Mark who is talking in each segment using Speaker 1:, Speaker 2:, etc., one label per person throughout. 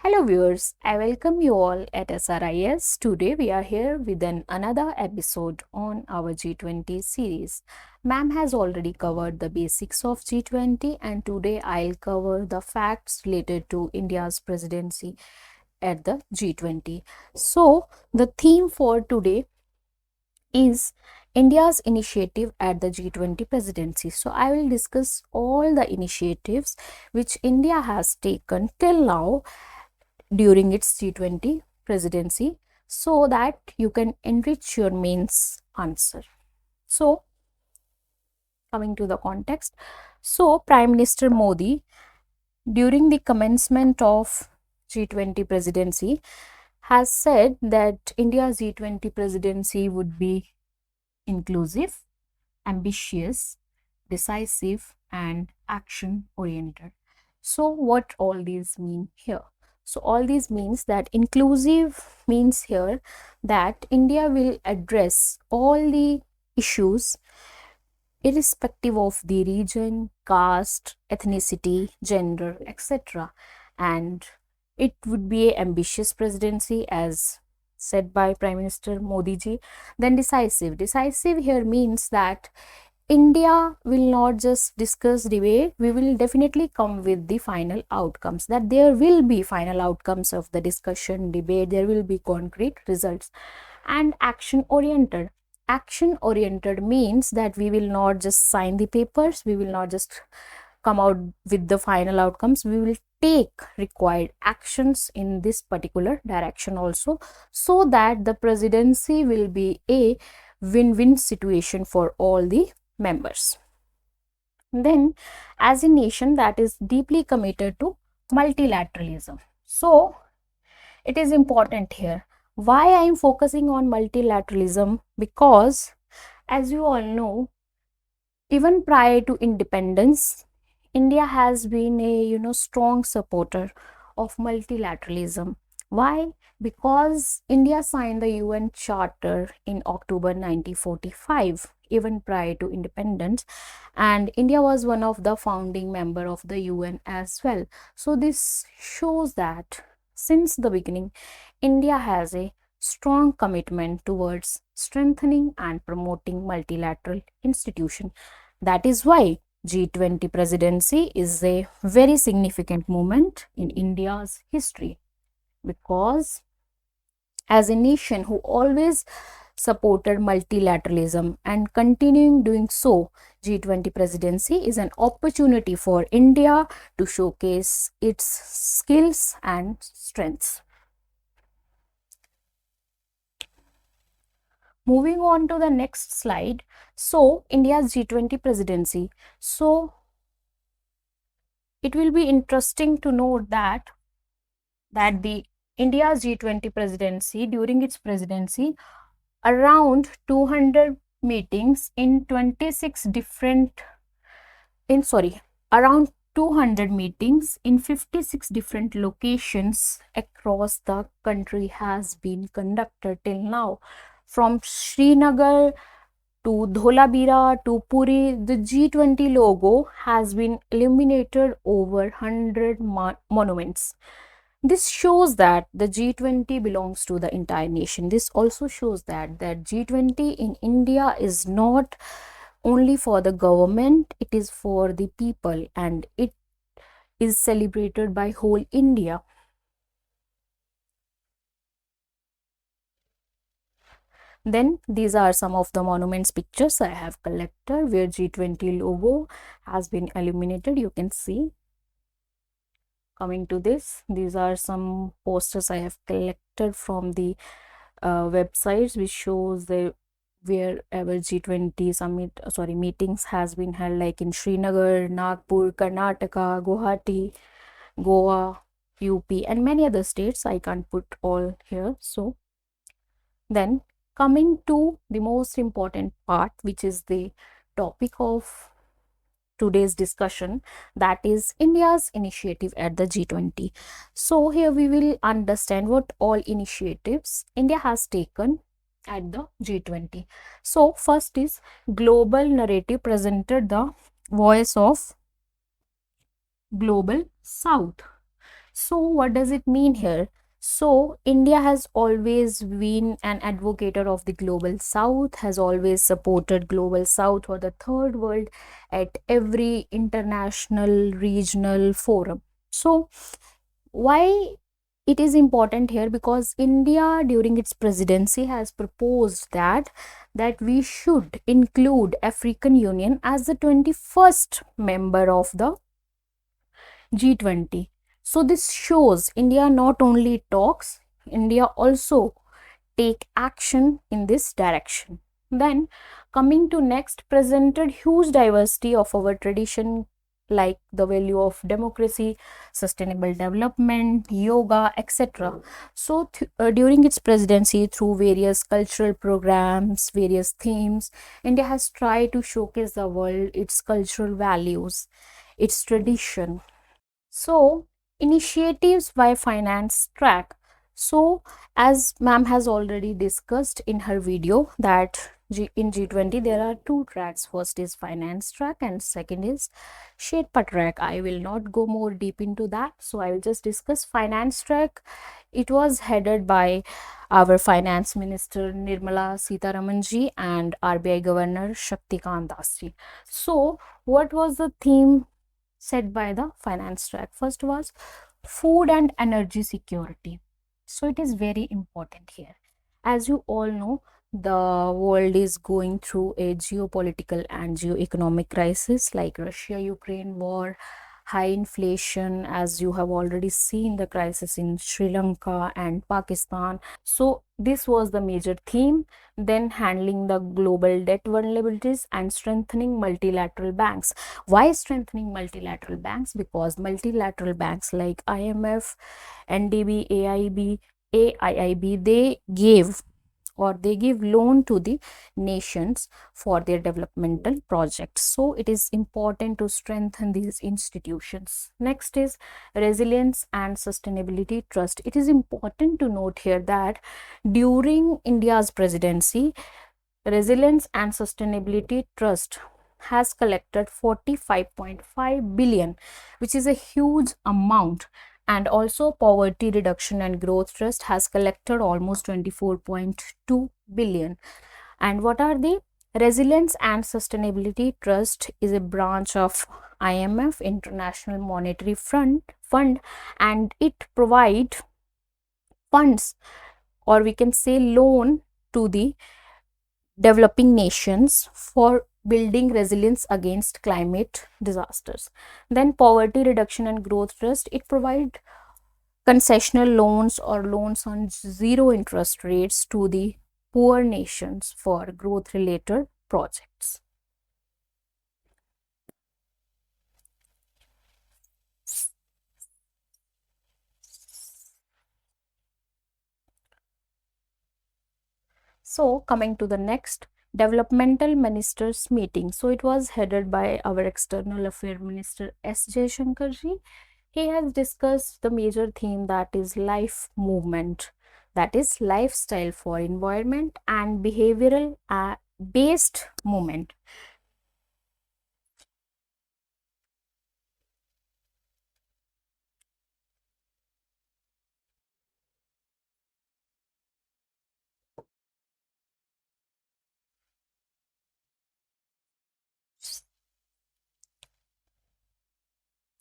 Speaker 1: Hello viewers, I welcome you all at SRIS. Today we are here with another episode on our G20 series. Ma'am has already covered the basics of G20 and today I'll cover the facts related to India's presidency at the G20. So the theme for today is India's initiative at the G20 presidency. So I will discuss all the initiatives which India has taken till now during its G20 presidency so that you can enrich your mains answer. So, coming to the context, so Prime Minister Modi during the commencement of G20 presidency has said that India's G20 presidency would be inclusive, ambitious, decisive, and action oriented. So, what all these mean here? So, all these means that inclusive means here that India will address all the issues irrespective of the region, caste, ethnicity, gender, etc. And it would be an ambitious presidency as said by Prime Minister Modi ji. Then decisive. Decisive here means that India will not just discuss debate, we will definitely come with the final outcomes, that there will be final outcomes of the discussion, debate, there will be concrete results. And action oriented. Action oriented means that we will not just sign the papers, we will not just come out with the final outcomes, we will take required actions in this particular direction also, so that the presidency will be a win-win situation for all the members. Then, as a nation that is deeply committed to multilateralism. So, it is important here. Why I am focusing on multilateralism? Because, as you all know, even prior to independence, India has been a strong supporter of multilateralism. Why? Because India signed the UN Charter in October 1945, even prior to independence, and India was one of the founding member of the UN as well. So this shows that since the beginning, India has a strong commitment towards strengthening and promoting multilateral institutions. That is why G20 presidency is a very significant moment in India's history, because as a nation who always supported multilateralism and continuing doing so, G20 presidency is an opportunity for India to showcase its skills and strengths. Moving on to the next slide. So, India's G20 presidency. So, it will be interesting to note that the India's G20 presidency, during its presidency, around 200 meetings in 26 different around 200 meetings in 56 different locations across the country has been conducted till now. From Srinagar to Dholabira to Puri, the G20 logo has been illuminated over 100 monuments. This shows that the G20 belongs to the entire nation. This also shows that G20 in India is not only for the government, it is for the people and it is celebrated by whole India. Then these are some of the monuments pictures I have collected where G20 logo has been illuminated. You can see. Coming to this, these are some posters I have collected from the websites which shows the wherever G20 summit meetings has been held, like in Srinagar, Nagpur, Karnataka, Guwahati, Goa, UP and many other states. I can't put all here. So then coming to the most important part, which is the topic of today's discussion, that is India's initiative at the G20. So here we will understand what all initiatives India has taken at the G20. So first is global narrative presented the voice of global south. So what does it mean here? So India has always been an advocate of the global south, has always supported global south or the third world at every international regional forum. So why it is important here? Because India during its presidency has proposed that we should include African Union as the 21st member of the G20. So this shows India not only talks, India also take action in this direction. Then coming to next, presented huge diversity of our tradition like the value of democracy, sustainable development, yoga, etc. So during its presidency, through various cultural programs, various themes, India has tried to showcase the world its cultural values, its tradition. So, initiatives by finance track. So, as ma'am has already discussed in her video that in G20 there are two tracks. First is finance track and second is Sherpa track. I will not go more deep into that. So, I will just discuss finance track. It was headed by our finance minister Nirmala Sitharaman ji and RBI governor Shaktikant Das ji. So, what was the theme set by the finance track? First was food and energy security. So it is very important here. As you all know, the world is going through a geopolitical and geoeconomic crisis like Russia Ukraine war, high inflation, as you have already seen the crisis in Sri Lanka and Pakistan. So this was the major theme. Then handling the global debt vulnerabilities and strengthening multilateral banks. Why strengthening multilateral banks? Because multilateral banks like IMF, NDB, AIIB, they gave or they give loan to the nations for their developmental projects. So it is important to strengthen these institutions. Next is resilience and sustainability trust. It is important to note here that during India's presidency, Resilience and Sustainability Trust has collected 45.5 billion, which is a huge amount. And also Poverty Reduction and Growth Trust has collected almost 24.2 billion. And what are they? Resilience and Sustainability Trust is a branch of IMF, International Monetary Fund, and it provide funds, or we can say loan, to the developing nations for building resilience against climate disasters. Then Poverty Reduction and Growth Trust, it provide concessional loans or loans on zero interest rates to the poor nations for growth related projects. So coming to the next, developmental ministers meeting. So it was headed by our external affairs minister S. Jaishankarji. He has discussed the major theme, that is life movement, that is lifestyle for environment and behavioral based movement.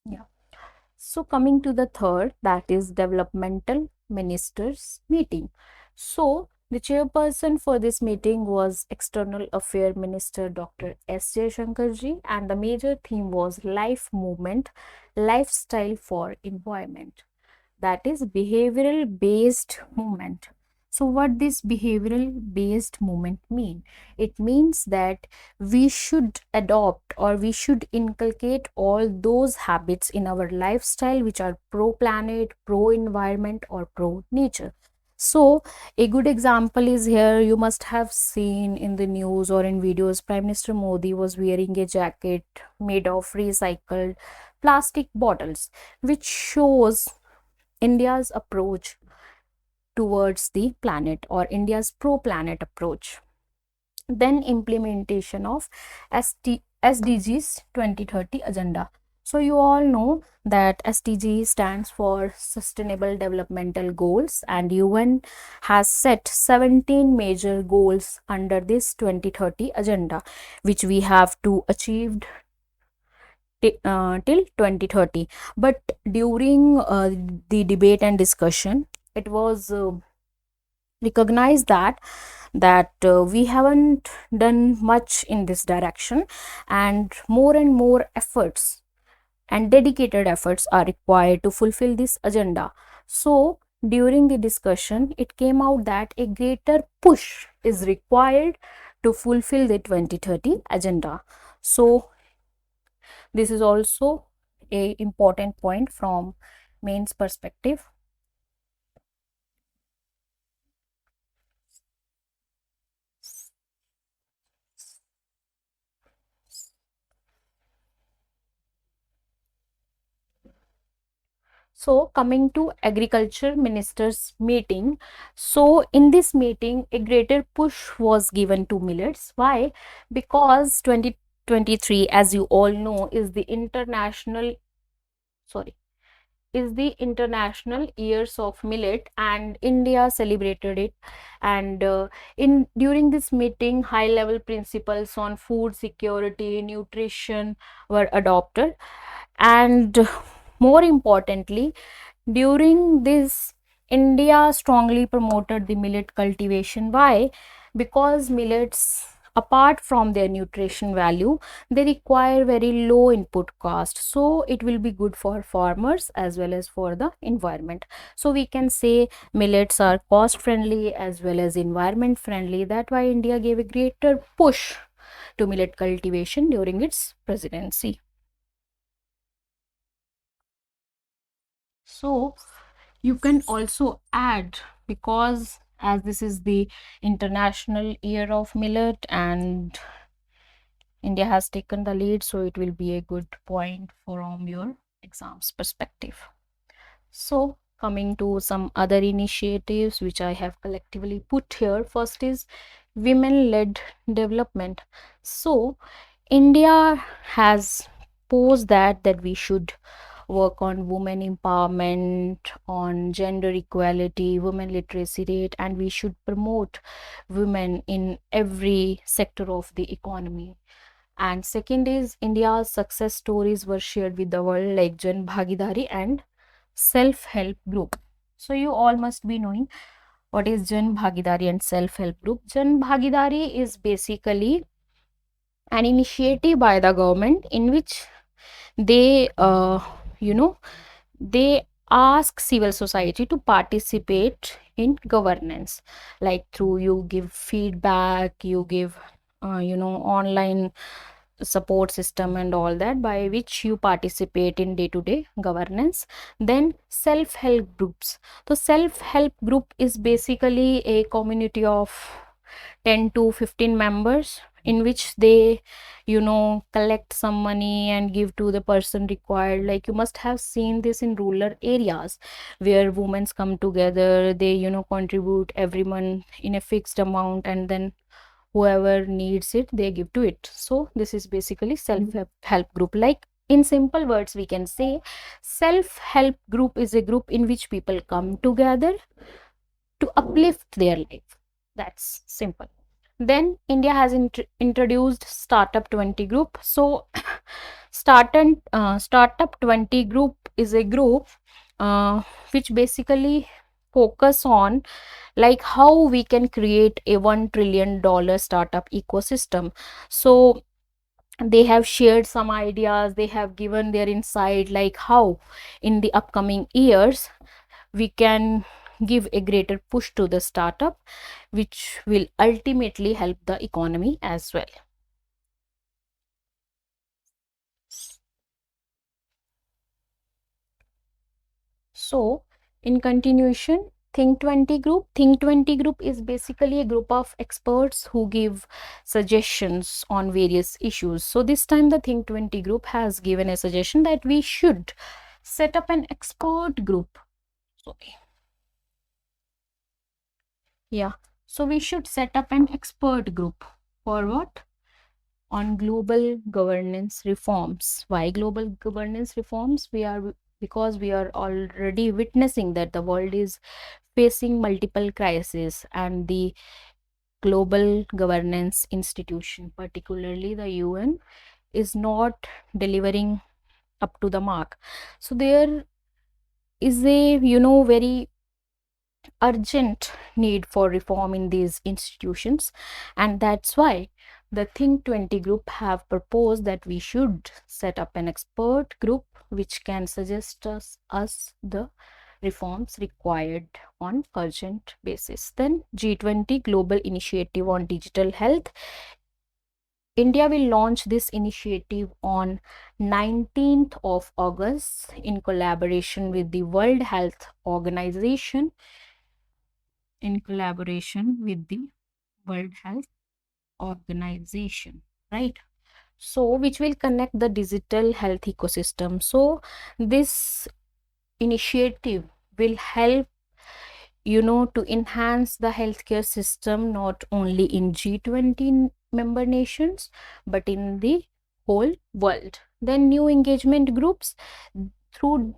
Speaker 1: Yeah. So coming to the third, that is developmental ministers meeting. So the chairperson for this meeting was External Affairs Minister Dr. S. Jaishankarji, and the major theme was life movement, lifestyle for environment, that is behavioral based movement. So what this behavioral based movement mean? It means that we should adopt or we should inculcate all those habits in our lifestyle which are pro planet, pro environment, or pro nature. So a good example is here, you must have seen in the news or in videos, Prime Minister Modi was wearing a jacket made of recycled plastic bottles, which shows India's approach towards the planet or India's pro planet approach. Then implementation of SDGs 2030 agenda. So you all know that SDG stands for Sustainable Developmental Goals, and UN has set 17 major goals under this 2030 agenda, which we have to achieve till 2030. But during the debate and discussion, it was recognized that we haven't done much in this direction, and more efforts and dedicated efforts are required to fulfill this agenda. So, during the discussion, it came out that a greater push is required to fulfill the 2030 agenda. So, this is also a important point from Main's perspective. So, coming to agriculture ministers meeting. So, in this meeting, a greater push was given to millets. Why? Because 2023, as you all know, sorry, is the international years of millet, and India celebrated it. And in during this meeting, high level principles on food security, nutrition were adopted, and more importantly, during this, India strongly promoted the millet cultivation. Why? Because millets, apart from their nutrition value, they require very low input cost. So it will be good for farmers as well as for the environment. So we can say millets are cost friendly as well as environment friendly. That's why India gave a greater push to millet cultivation during its presidency. So you can also add, because as this is the international year of millet and India has taken the lead, so it will be a good point from your exams perspective. So coming to some other initiatives which I have collectively put here, first is women led development. So India has posed that we should work on women empowerment, on gender equality, women literacy rate, and we should promote women in every sector of the economy. And second is India's success stories were shared with the world, like Jan Bhagidari and self-help group. So you all must be knowing what is Jan Bhagidari and self-help group. Jan Bhagidari is basically an initiative by the government in which they you know they ask civil society to participate in governance, like through you give feedback, you give online support system and all that, by which you participate in day to day governance. Then self help groups. So self help group is basically a community of 10 to 15 members in which they collect some money and give to the person required. Like, you must have seen this in rural areas where women come together, they contribute every month in a fixed amount, and then whoever needs it, they give to it. So this is basically self help group. Like, in simple words, we can say self help group is a group in which people come together to uplift their life. That's simple. Then India has introduced Startup 20 group. So Startup 20 group is a group uh, which basically focus on like how we can create a $1 trillion startup ecosystem. So they have shared some ideas, they have given their insight, like how in the upcoming years we can give a greater push to the startup, which will ultimately help the economy as well. So, in continuation, Think 20 group is basically a group of experts who give suggestions on various issues. So, this time the Think 20 group has given a suggestion that we should set up an expert group. Sorry. Yeah. So, we should set up an expert group for what? on global governance reforms. Why global governance reforms? Because we are already witnessing that the world is facing multiple crises, and the global governance institution, particularly the UN, is not delivering up to the mark. So there is a very urgent need for reform in these institutions, and that's why the Think 20 group have proposed that we should set up an expert group which can suggest us the reforms required on urgent basis. Then G20 Global Initiative on Digital Health. India will launch this initiative on 19th of August in collaboration with the World Health Organization, in collaboration with the World Health Organization, right? So, which will connect the digital health ecosystem. So, this initiative will help to enhance the healthcare system not only in G20 member nations but in the whole world. Then new engagement groups, through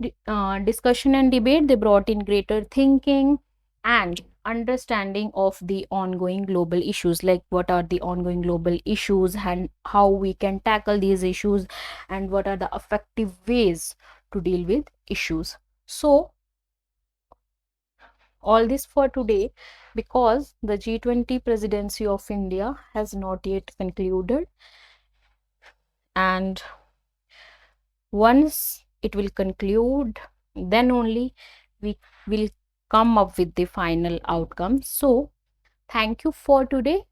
Speaker 1: discussion and debate, they brought in greater thinking and understanding of the ongoing global issues, like what are the ongoing global issues and how we can tackle these issues and what are the effective ways to deal with issues. So all this for today, because the G20 presidency of India has not yet concluded, and once it will conclude, then only we will come up with the final outcome. So thank you for today.